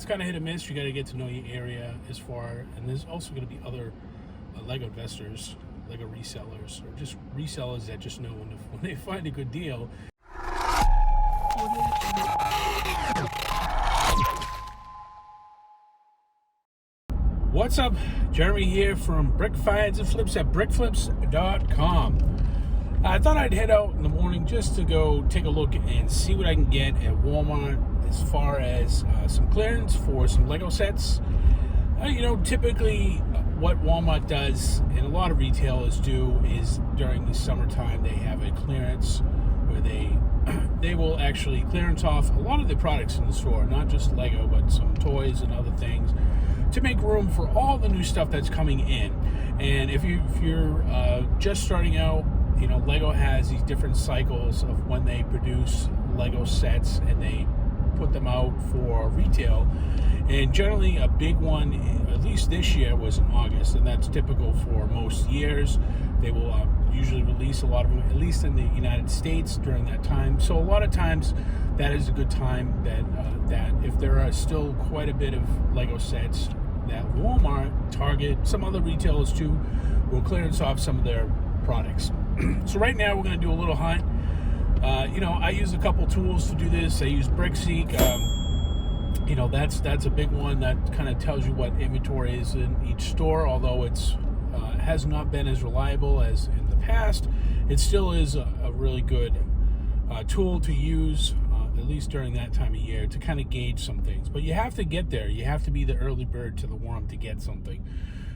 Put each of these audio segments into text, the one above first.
it's kind of hit or miss. You got to get to know your area as far, and there's also going to be other Lego investors, Lego resellers, or just resellers that just know when they find a good deal. What's up? Jeremy here from Brick Finds and Flips at brickflips.com. I thought I'd head out in the morning just to go take a look and see what I can get at Walmart as far as some clearance for some Lego sets. Typically what Walmart does and a lot of retailers do is during the summertime they have a clearance where they will actually clearance off a lot of the products in the store, not just Lego but some toys and other things, to make room for all the new stuff that's coming in. And if you're just starting out, Lego has these different cycles of when they produce Lego sets and they put them out for retail. And generally a big one, at least this year, was in August, and that's typical for most years. They will usually release a lot of them, at least in the United States, during that time. So a lot of times that is a good time that if there are still quite a bit of Lego sets, that Walmart, Target, some other retailers too, will clearance off some of their products. So right now we're going to do a little hunt. I use a couple tools to do this. I use Spreadsheet. That's a big one that kind of tells you what inventory is in each store. Although it's has not been as reliable as in the past, it still is a really good tool to use, at least during that time of year, to kind of gauge some things. But you have to get there. You have to be the early bird to the worm to get something.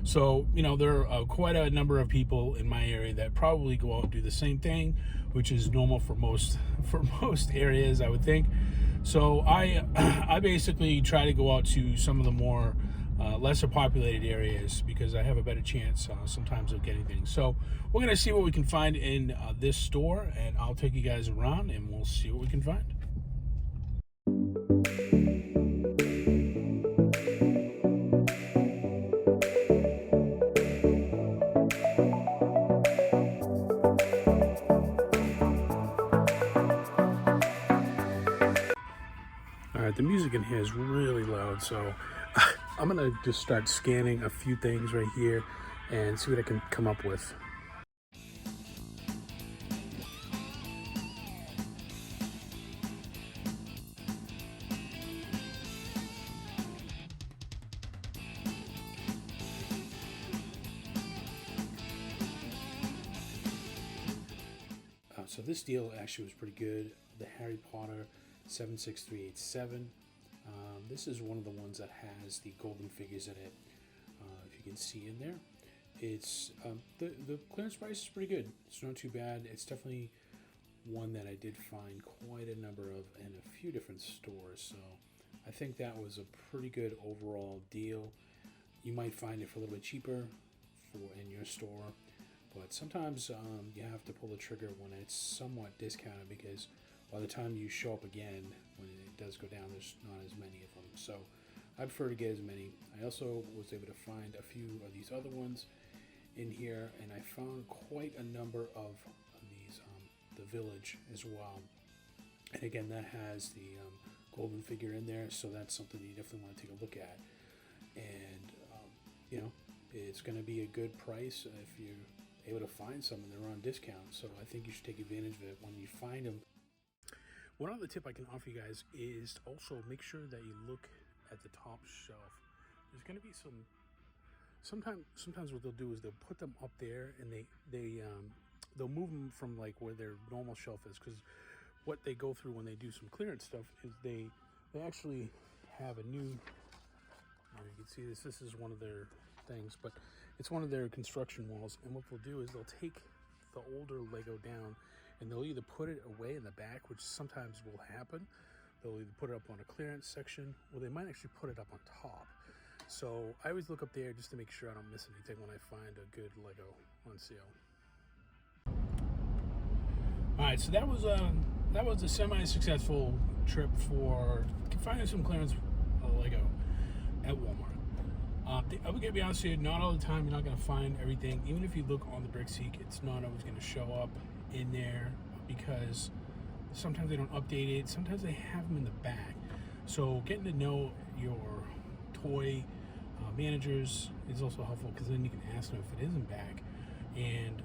So, there are quite a number of people in my area that probably go out and do the same thing, which is normal for most areas, I would think. So I basically try to go out to some of the more lesser populated areas because I have a better chance sometimes of getting things. So we're going to see what we can find in this store, and I'll take you guys around and we'll see what we can find. The music in here is really loud, so I'm gonna just start scanning a few things right here and see what I can come up with. So this deal actually was pretty good. The Harry Potter 76387. This is one of the ones that has the golden figures in it. If you can see in there, it's the clearance price is pretty good. It's not too bad. It's definitely one that I did find quite a number of in a few different stores. So I think that was a pretty good overall deal. You might find it for a little bit cheaper in your store, but sometimes you have to pull the trigger when it's somewhat discounted, because by the time you show up again, when it does go down, there's not as many of them. So I prefer to get as many. I also was able to find a few of these other ones in here, and I found quite a number of these, the Village as well. And again, that has the golden figure in there, so that's something you definitely want to take a look at. And, it's going to be a good price if you're able to find some and they're on discount. So I think you should take advantage of it when you find them. One other tip I can offer you guys is to also make sure that you look at the top shelf. There's going to be sometimes what they'll do is they'll put them up there, and they'll move them from like where their normal shelf is, because what they go through when they do some clearance stuff is they actually have a new, you can see this is one of their things, but it's one of their construction walls, and what they'll do is they'll take the older Lego down, and they'll either put it away in the back, which sometimes will happen. They'll either put it up on a clearance section, or they might actually put it up on top. So I always look up there just to make sure I don't miss anything when I find a good Lego on sale. All right, so that was a semi-successful trip for finding some clearance Lego at Walmart. I'm going to be honest with you, not all the time you're not going to find everything. Even if you look on the Spreadsheet, it's not always going to show up in there, because sometimes they don't update it. Sometimes they have them in the back. So getting to know your toy managers is also helpful because then you can ask them if it isn't back. And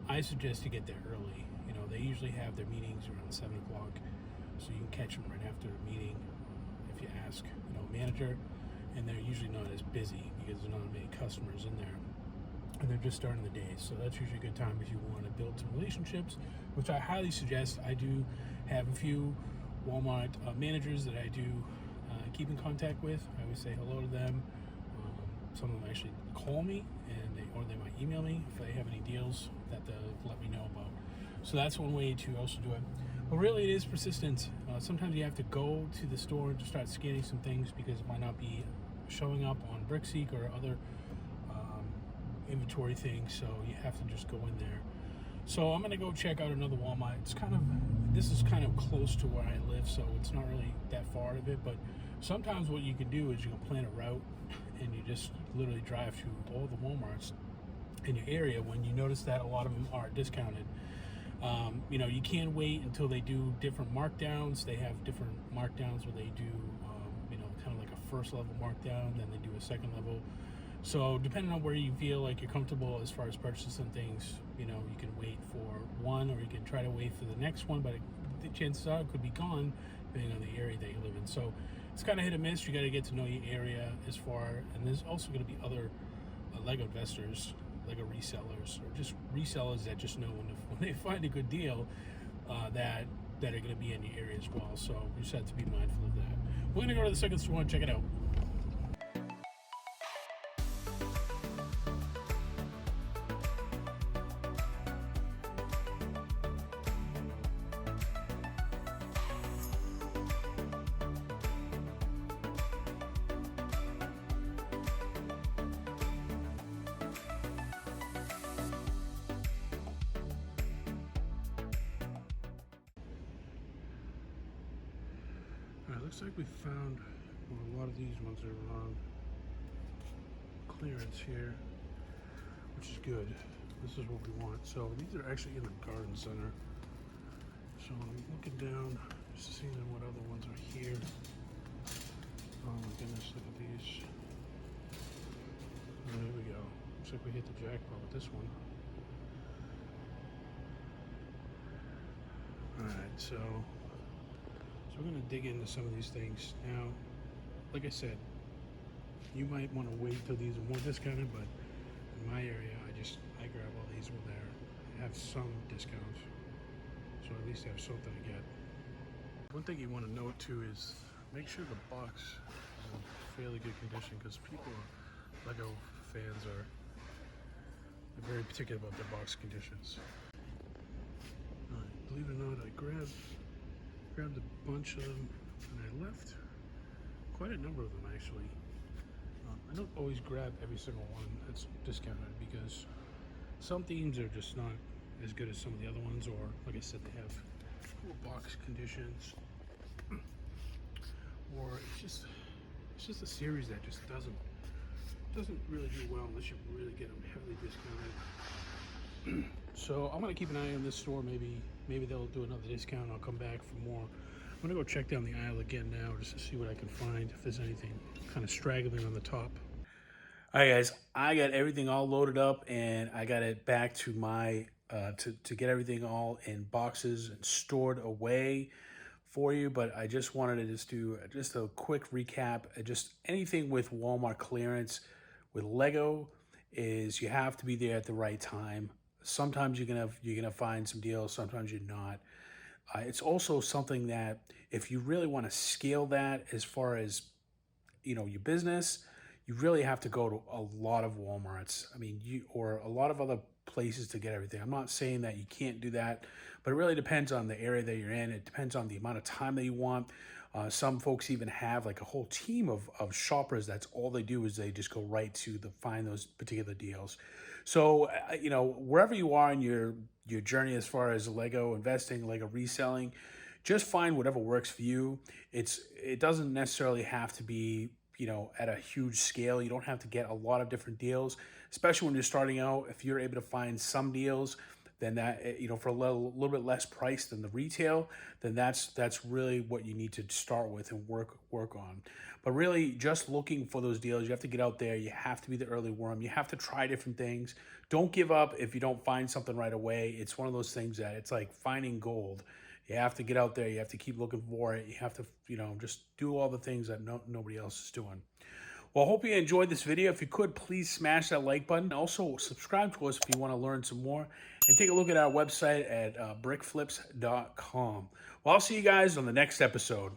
I suggest you get there early. They usually have their meetings around 7 o'clock, so you can catch them right after a meeting. If you ask, manager, and they're usually not as busy because there's not many customers in there, and they're just starting the day. So that's usually a good time if you want to build some relationships, which I highly suggest. I do have a few Walmart managers that I do keep in contact with. I always say hello to them. Some of them actually call me, or they might email me if they have any deals that they'll let me know about. So that's one way to also do it. But really, it is persistence. Sometimes you have to go to the store and just start scanning some things because it might not be showing up on BrickSeek or other inventory things. So you have to just go in there. So I'm going to go check out another Walmart. This is kind of close to where I live, so it's not really that far of it. But sometimes what you can do is you can plan a route and you just literally drive to all the Walmarts in your area when you notice that a lot of them are discounted. You can't wait until they do different markdowns. They have different markdowns where they do, kind of like a first level markdown, then they do a second level. So depending on where you feel like you're comfortable as far as purchasing things, you can wait for one, or you can try to wait for the next one, but the chances are it could be gone depending on the area that you live in. So it's kind of hit or miss. You got to get to know your area and there's also going to be other Lego investors, Lego resellers, or just resellers that just know when they find a good deal that are going to be in your area as well. So you just have to be mindful of that. We're going to go to the second store and check it out. Alright, looks like we found a lot of these ones are on clearance here, which is good. This is what we want. So these are actually in the garden center. So I'm looking down, just seeing what other ones are here. Oh my goodness, look at these. Oh, there we go. Looks like we hit the jackpot with this one. Alright, so we're going to dig into some of these things. Now, like I said, you might want to wait till these are more discounted, but in my area, I grab all these when they have some discounts. So at least I have something to get. One thing you want to note too is make sure the box is in fairly good condition, because Lego fans are very particular about their box conditions. Believe it or not, I grabbed a bunch of them and I left quite a number of them actually. I don't always grab every single one that's discounted because some themes are just not as good as some of the other ones, or like I said, they have poor box conditions, or it's just a series that just doesn't really do well unless you really get them heavily discounted. So I'm gonna keep an eye on this store. Maybe they'll do another discount. I'll come back for more. I'm gonna go check down the aisle again now just to see what I can find, if there's anything kind of straggling on the top. All right, guys, I got everything all loaded up and I got it back to my to get everything all in boxes and stored away for you. But I just wanted to just do just a quick recap. Just anything with Walmart clearance with Lego is you have to be there at the right time. Sometimes you're gonna find some deals, sometimes you're not. It's also something that if you really want to scale that as far as your business, you really have to go to a lot of Walmarts. I mean, or a lot of other places to get everything. I'm not saying that you can't do that, but it really depends on the area that you're in. It depends on the amount of time that you want. Some folks even have like a whole team of shoppers. That's all they do is they just go right to find those particular deals. So, wherever you are in your journey as far as Lego investing, Lego reselling, just find whatever works for you. It doesn't necessarily have to be at a huge scale. You don't have to get a lot of different deals, especially when you're starting out. If you're able to find some deals then that, for a little bit less price than the retail, then that's really what you need to start with and work on. But really, just looking for those deals, you have to get out there. You have to be the early worm. You have to try different things. Don't give up if you don't find something right away. It's one of those things that it's like finding gold. You have to get out there. You have to keep looking for it. You have to, just do all the things that nobody else is doing. Well, I hope you enjoyed this video. If you could, please smash that like button. Also, subscribe to us if you want to learn some more. And take a look at our website at brickflips.com. Well, I'll see you guys on the next episode.